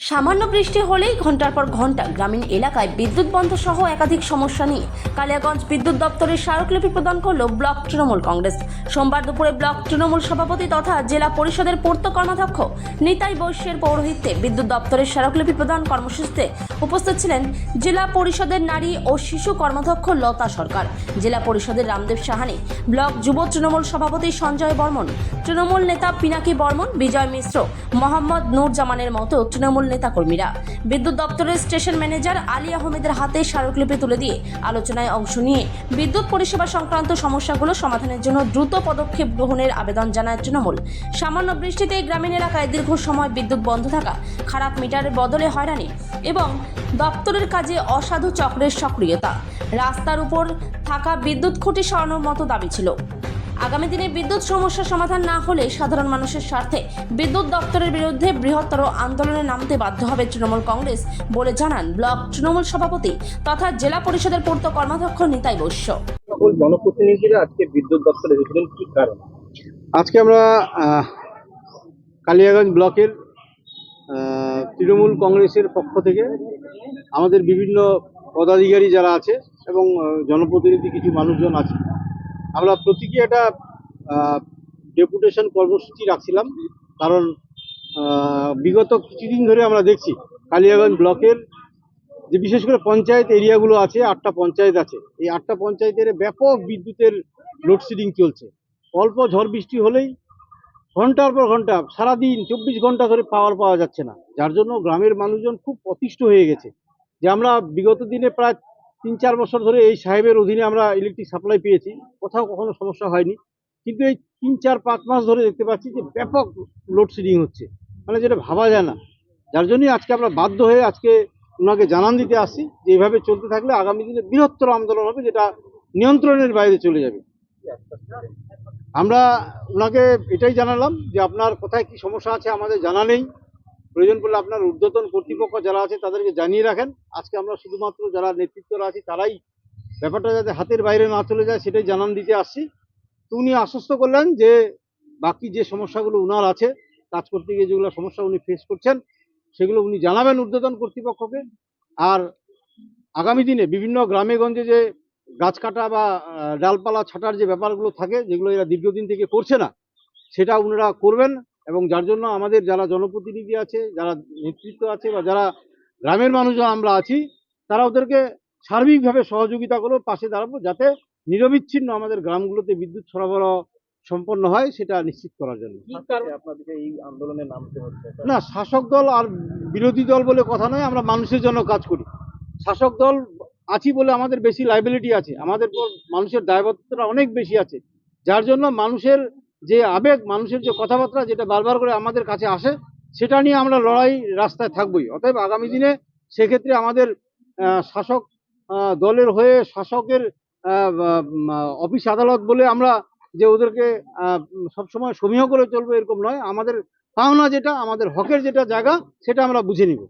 সামান্য বৃষ্টি হলেই ঘন্টার পর ঘন্টা গ্রামীণ এলাকায় বিদ্যুৎ বন্ধ সহ একাধিক সমস্যা নিয়ে কালিয়াগঞ্জ বিদ্যুৎ দপ্তরের স্মারকলিপি প্রদান করল ব্লক তৃণমূল কংগ্রেস। সোমবার দুপুরে ব্লক তৃণমূল সভাপতি তথা জেলা পরিষদের পূর্ত কর্মাধ্যক্ষ নিতাই বৈশ্যের পৌরোহিত্যে বিদ্যুৎ দপ্তরের স্মারকলিপি প্রদান কর্মসূচিতে উপস্থিত ছিলেন জেলা পরিষদের নারী ও শিশু কর্মাধ্যক্ষ লতা সরকার, জেলা পরিষদের রামদেব সাহানি, ব্লক যুব তৃণমূল সভাপতি সঞ্জয় বর্মন, তৃণমূল নেতা পিনাকি বর্মন, বিজয় মিশ্র, মোহাম্মদ নূর জামানের মতো তৃণমূল নেতাকর্মীরা। বিদ্যুৎ দপ্তরের স্টেশন ম্যানেজার আলী আহমেদের হাতে স্মারকলিপি তুলে দিয়ে আলোচনায় অংশ নিয়ে বিদ্যুৎ পরিষেবা সংক্রান্ত সমস্যাগুলো সমাধানের জন্য দ্রুত পদক্ষেপ গ্রহণের আবেদন জানায় তৃণমূল। সামান্য বৃষ্টিতে গ্রামীণ এলাকায় দীর্ঘ সময় বিদ্যুৎ বন্ধ থাকা, খারাপ মিটারের বদলে হয়রানি এবং দপ্তরের কাজে অসাধু চক্রের সক্রিয়তা, রাস্তার উপর থাকা বিদ্যুৎ খুঁটি সরানোর মতো দাবি ছিল। আগামী দিনে বিদ্যুৎ সমস্যা সমাধান না হলে সাধারণ মানুষের স্বার্থে বিদ্যুৎ দপ্তরের বিরুদ্ধে বৃহত্তর আন্দোলনে নামতে বাধ্য হবে তৃণমূল কংগ্রেস বলে জানান ব্লক তৃণমূল সভাপতি তথা জেলা পরিষদের পূর্ত কর্মাধ্যক্ষ নিতাই বৈশ্য। সকল জনপ্রতিনিধিরা আজকে বিদ্যুৎ দপ্তরে এসেছিলেন, কি কারণ? আজকে আমরা কালিয়াগঞ্জ ব্লকের তৃণমূল কংগ্রেসের পক্ষ থেকে আমাদের বিভিন্ন পদাধিকারী যারা আছে এবং জনপ্রতিনিধি কিছু মানুষজন আছে, আমরা প্রতীকী একটা ডেপুটেশন কর্মসূচি রাখছিলাম। কারণ বিগত কিছুদিন ধরে আমরা দেখছি কালিয়াগঞ্জ ব্লকের যে বিশেষ করে পঞ্চায়েত এরিয়াগুলো আছে, 8টা পঞ্চায়েত আছে, এই 8টা পঞ্চায়েতের ব্যাপক বিদ্যুতের লোডশেডিং চলছে। অল্প ঝড় বৃষ্টি হলেই ঘন্টার পর ঘন্টা, সারাদিন 24 ঘন্টা ধরে পাওয়ার পাওয়া যাচ্ছে না, যার জন্য গ্রামের মানুষজন খুব অতিষ্ঠ হয়ে গেছে। যে আমরা বিগত দিনে প্রায় 3-4 বছর ধরে এই সাহেবের অধীনে আমরা ইলেকট্রিক সাপ্লাই পেয়েছি, কোথাও কখনো সমস্যা হয়নি, কিন্তু এই 3-4-5 মাস ধরে দেখতে পাচ্ছি যে ব্যাপক লোডশেডিং হচ্ছে, মানে যেটা ভাবা যায় না। যার জন্যই আজকে আমরা বাধ্য হয়ে আজকে ওনাকে জানান দিতে আসছি যে এইভাবে চলতে থাকলে আগামী দিনে বৃহত্তর আন্দোলন হবে, যেটা নিয়ন্ত্রণের বাইরে চলে যাবে। আমরা ওনাকে এটাই জানালাম যে আপনার কোথায় কি সমস্যা আছে আমাদের জানা নেই, প্রয়োজন পড়লে আপনার ঊর্ধ্বতন কর্তৃপক্ষ যারা আছে তাদেরকে জানিয়ে রাখেন। আজকে আমরা শুধুমাত্র যারা নেতৃত্বরা আছি তারাই ব্যাপারটা যাতে হাতের বাইরে না চলে যায় সেটাই জানান দিতে আসছি। তো উনি আশ্বস্ত করলেন যে বাকি যে সমস্যাগুলো উনার আছে, কাজ করতে গিয়ে যেগুলো সমস্যা উনি ফেস করছেন সেগুলো উনি জানাবেন ঊর্ধ্বতন কর্তৃপক্ষকে। আর আগামী দিনে বিভিন্ন গ্রামে গঞ্জে যে গাছ কাটা বা ডালপালা ছাটার যে ব্যাপারগুলো থাকে, যেগুলো এরা দীর্ঘদিন থেকে করছে না, সেটা ওনারা করবেন। এবং যার জন্য আমাদের যারা জনপ্রতিনিধি আছে, যারা নেতৃত্ব আছে বা যারা গ্রামের মানুষজন আমরা আছি, তারা ওদেরকে সার্বিকভাবে সহযোগিতা করবো, পাশে দাঁড়াবো, যাতে নিরবিচ্ছিন্ন আমাদের গ্রামগুলোতে বিদ্যুৎ সরবরাহ সম্পন্ন হয় সেটা নিশ্চিত করার জন্য। কি কারণে আপনাদেরকে এই আন্দোলনে নামতে হচ্ছে? না, শাসক দল আর বিরোধী দল বলে কথা নয়, আমরা মানুষের জন্য কাজ করি। শাসক দল আছি বলে আমাদের বেশি লাইবিলিটি আছে, আমাদের পর মানুষের দায়বদ্ধতা অনেক বেশি আছে, যার জন্য মানুষের যে আবেগ, মানুষের যে কথাবার্তা যেটা বারবার করে আমাদের কাছে আসে, সেটা নিয়ে আমরা লড়াই রাস্তায় থাকবোই। অতএব আগামী দিনে সেক্ষেত্রে আমাদের শাসক দলের হয়ে শাসকের অফিস আদালত বলে আমরা যে ওদেরকে সবসময় সমীহ করে চলবো এরকম নয়। আমাদের পাওনা যেটা, আমাদের হকের যেটা জায়গা, সেটা আমরা বুঝে নিব।